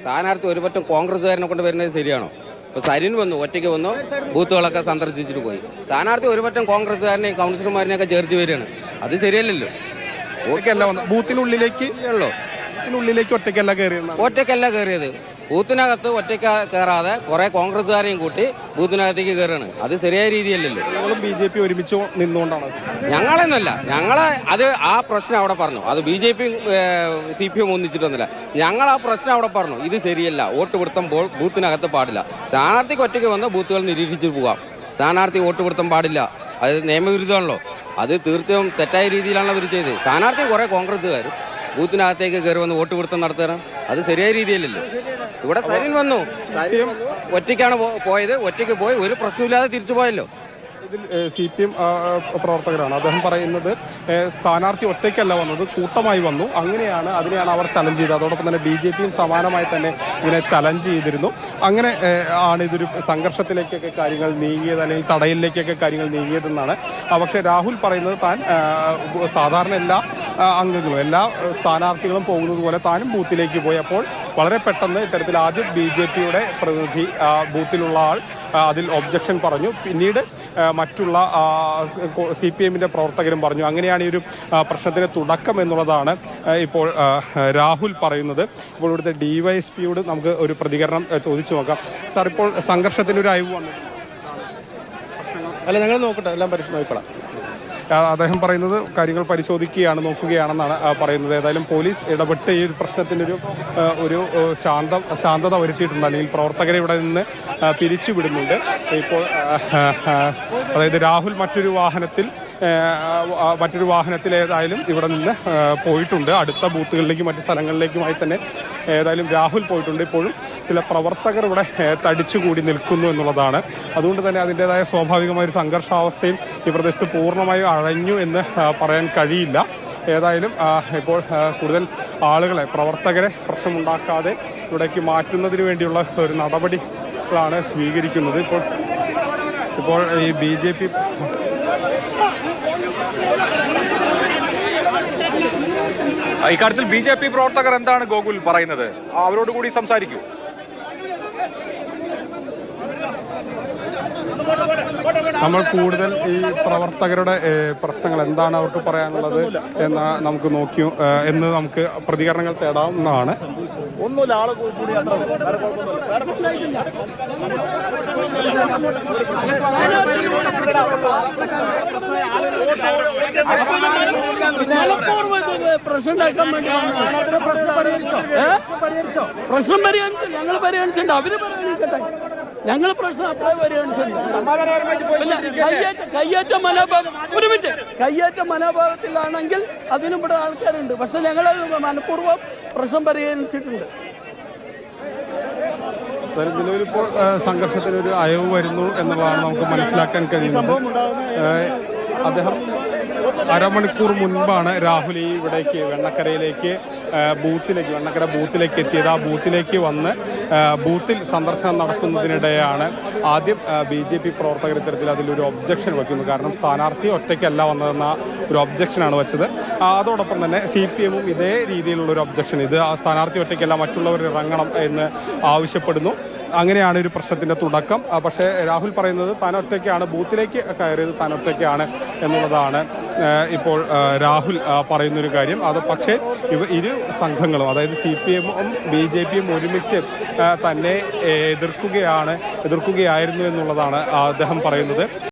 സ്ഥാനാർത്ഥി ഒരു പറ്റം കോൺഗ്രസ്സുകാരനെ കൊണ്ട് വരുന്നത് ശരിയാണോ? ഇപ്പോൾ സരിൻ വന്നു, ഒറ്റയ്ക്ക് വന്നു, ബൂത്തുകളൊക്കെ സന്ദർശിച്ചിട്ട് പോയി. സ്ഥാനാർത്ഥി ഒരു പറ്റം കോൺഗ്രസ്സുകാരനെയും കൗൺസിലർമാരിനെയൊക്കെ ചേർത്ത് വരികയാണ്. അത് ശരിയല്ലല്ലോ. ബൂത്തിനുള്ളിലേക്ക് ഒറ്റയ്ക്കല്ല കയറിയത്. ബൂത്തിനകത്ത് ഒറ്റയ്ക്ക് കയറാതെ കുറെ കോൺഗ്രസ്സുകാരെയും കൂട്ടി ബൂത്തിനകത്തേക്ക് കയറാണ്. അത് ശരിയായ രീതിയല്ലല്ലോ. BJP ഒരുമിച്ച് നിന്നുകൊണ്ടാണ്. ഞങ്ങളെന്നല്ല, അത് ആ പ്രശ്നം അവിടെ പറഞ്ഞു. അത് BJP CPM ഒന്നിച്ചിട്ടൊന്നുമില്ല. ഞങ്ങൾ ആ പ്രശ്നം അവിടെ പറഞ്ഞു. ഇത് ശരിയല്ല, വോട്ട് പിടുത്തുമ്പോൾ ബൂത്തിനകത്ത് പാടില്ല. സ്ഥാനാർത്ഥിക്ക് ഒറ്റയ്ക്ക് വന്ന് ബൂത്തുകൾ നിരീക്ഷിച്ച് പോകാം. സ്ഥാനാർത്ഥി വോട്ട് പിടുത്തം പാടില്ല. അത് നിയമവിരുദ്ധമാണല്ലോ. അത് തീർച്ചയായും തെറ്റായ രീതിയിലാണല്ലോ അവർ ചെയ്തത്. സ്ഥാനാർത്ഥി കുറെ കോൺഗ്രസ്സുകാർ ബൂത്തിനകത്തേക്ക് കയറി വന്ന് വോട്ട് പിടുത്തം നടത്തണം. അത് ശരിയായ രീതിയല്ലല്ലോ. ഇവിടെ സരിൻ വന്നു, ഒറ്റയ്ക്കാണ് പോയത്. ഒറ്റയ്ക്ക് പോയി ഒരു പ്രശ്നമില്ലാതെ തിരിച്ചു പോയല്ലോ. ഇതിൽ CPM പ്രവർത്തകരാണ്. അദ്ദേഹം പറയുന്നത് സ്ഥാനാർത്ഥി ഒറ്റയ്ക്കല്ല വന്നത്, കൂട്ടമായി വന്നു. അതിനെയാണ് അവർ ചലഞ്ച് ചെയ്തത്. അതോടൊപ്പം തന്നെ BJPയും സമാനമായി തന്നെ ഇതിനെ ചലഞ്ച് ചെയ്തിരുന്നു. അങ്ങനെ ആണ് ഇതൊരു സംഘർഷത്തിലേക്കൊക്കെ കാര്യങ്ങൾ നീങ്ങിയത്, അല്ലെങ്കിൽ തടയലിലേക്കൊക്കെ കാര്യങ്ങൾ നീങ്ങിയതെന്നാണ്. പക്ഷേ രാഹുൽ പറയുന്നത് താൻ സാധാരണ എല്ലാ അംഗങ്ങളും എല്ലാ സ്ഥാനാർത്ഥികളും പോകുന്നത് പോലെ താനും ബൂത്തിലേക്ക് പോയി. അപ്പോൾ വളരെ പെട്ടെന്ന് ഇത്തരത്തിൽ ആദ്യം BJPയുടെ പ്രതിനിധി ബൂത്തിലുള്ള ആൾ അതിൽ ഒബ്ജക്ഷൻ പറഞ്ഞു. പിന്നീട് മറ്റുള്ള CPMന്റെ പ്രവർത്തകരും പറഞ്ഞു. അങ്ങനെയാണ് ഈ ഒരു പ്രശ്നത്തിന് തുടക്കം എന്നുള്ളതാണ് ഇപ്പോൾ രാഹുൽ പറയുന്നത്. ഇപ്പോൾ ഇവിടുത്തെ DYSPയോട് നമുക്ക് ഒരു പ്രതികരണം ചോദിച്ചു നോക്കാം. സാർ, ഇപ്പോൾ സംഘർഷത്തിനൊരു അയവ് വന്നു. ഞങ്ങൾ നോക്കട്ടെ, എല്ലാം നോക്കണം. അദ്ദേഹം പറയുന്നത് കാര്യങ്ങൾ പരിശോധിക്കുകയാണ്, നോക്കുകയാണെന്നാണ് പറയുന്നത്. ഏതായാലും പോലീസ് ഇടപെട്ട് ഈ ഒരു പ്രശ്നത്തിനൊരു ശാന്തത വരുത്തിയിട്ടുണ്ട്, അല്ലെങ്കിൽ പ്രവർത്തകരെ ഇവിടെ നിന്ന് പിരിച്ചുവിടുന്നുണ്ട്. ഇപ്പോൾ അതായത് രാഹുൽ മറ്റൊരു വാഹനത്തിൽ ഏതായാലും ഇവിടെ നിന്ന് പോയിട്ടുണ്ട്. അടുത്ത ബൂത്തുകളിലേക്കും മറ്റു സ്ഥലങ്ങളിലേക്കുമായി തന്നെ ഏതായാലും രാഹുൽ പോയിട്ടുണ്ട്. ഇപ്പോഴും ചില പ്രവർത്തകർ ഇവിടെ തടിച്ചുകൂടി നിൽക്കുന്നു എന്നുള്ളതാണ്. അതുകൊണ്ട് തന്നെ അതിൻ്റെതായ സ്വാഭാവികമായൊരു സംഘർഷാവസ്ഥയും ഈ പ്രദേശത്ത് പൂർണ്ണമായും അഴഞ്ഞു എന്ന് പറയാൻ കഴിയില്ല. ഏതായാലും ഇപ്പോൾ കൂടുതൽ ആളുകളെ, പ്രവർത്തകരെ പ്രശ്നമുണ്ടാക്കാതെ ഇവിടേക്ക് മാറ്റുന്നതിന് വേണ്ടിയുള്ള ഒരു നടപടികളാണ് സ്വീകരിക്കുന്നത്. ഇപ്പോൾ ഈ BJP ഇക്കാര്യത്തിൽ BJP പ്രവർത്തകർ എന്താണ് ഗോകുൽ പറയുന്നത്? അവരോട് കൂടി സംസാരിക്കൂ. നമ്മൾ കൂടുതൽ ഈ പ്രവർത്തകരുടെ പ്രശ്നങ്ങൾ എന്താണ് അവർക്ക് പറയാനുള്ളത് എന്ന് നമുക്ക് പ്രതികരണങ്ങൾ തേടാവുന്നതാണ്. പ്രശ്നം പരിഗണിച്ചു, ഞങ്ങൾ പരിഗണിച്ചിട്ടുണ്ട്, അവര് പരിഗണിക്കട്ടെ. ഞങ്ങൾ പ്രശ്നം അത്ര കയ്യേറ്റ മനോഭാവത്തിലാണെങ്കിൽ അതിനും ഇവിടെ ആൾക്കാരുണ്ട്. പക്ഷെ ഞങ്ങൾ മനഃപൂർവ്വം പ്രശ്നം പരിഹരിച്ചിട്ടുണ്ട്. നിലവിലിപ്പോൾ സംഘർഷത്തിനൊരു അയവ് വരുന്നു എന്നുള്ളതാണ് നമുക്ക് മനസ്സിലാക്കാൻ കഴിയുന്നത്. അദ്ദേഹം അരമണിക്കൂർ മുൻപാണ് രാഹുൽ ഇവിടേക്ക് വെണ്ണക്കര ബൂത്തിലേക്ക് എത്തിയത്. ആ ബൂത്തിലേക്ക് വന്ന് ബൂത്തിൽ സന്ദർശനം നടത്തുന്നതിനിടെയാണ് ആദ്യം BJP പ്രവർത്തകർ ഇത്തരത്തിൽ അതിലൊരു ഒബ്ജക്ഷൻ വയ്ക്കുന്നത്. കാരണം സ്ഥാനാർത്ഥി ഒറ്റയ്ക്കല്ല വന്നതെന്ന ഒരു ഒബ്ജക്ഷനാണ് വെച്ചത്. അതോടൊപ്പം തന്നെ CPMഉം ഇതേ രീതിയിലുള്ളൊരു ഒബ്ജക്ഷൻ, ഇത് സ്ഥാനാർത്ഥി ഒറ്റയ്ക്കല്ല മറ്റുള്ളവർ ഇറങ്ങണം എന്ന് ആവശ്യപ്പെടുന്നു. അങ്ങനെയാണ് ഒരു പ്രശ്നത്തിൻ്റെ തുടക്കം. പക്ഷേ രാഹുൽ പറയുന്നത് താൻ ഒറ്റയ്ക്കാണ് ബൂത്തിലേക്ക് കയറിയത്, താൻ ഒറ്റയ്ക്കാണ് എന്നുള്ളതാണ് ഇപ്പോൾ രാഹുൽ പറയുന്നൊരു കാര്യം. പക്ഷേ ഇരു സംഘങ്ങളും, അതായത് CPMഉം BJPയും ഒരുമിച്ച് തന്നെ എതിർക്കുകയായിരുന്നു എന്നുള്ളതാണ് അദ്ദേഹം പറയുന്നത്.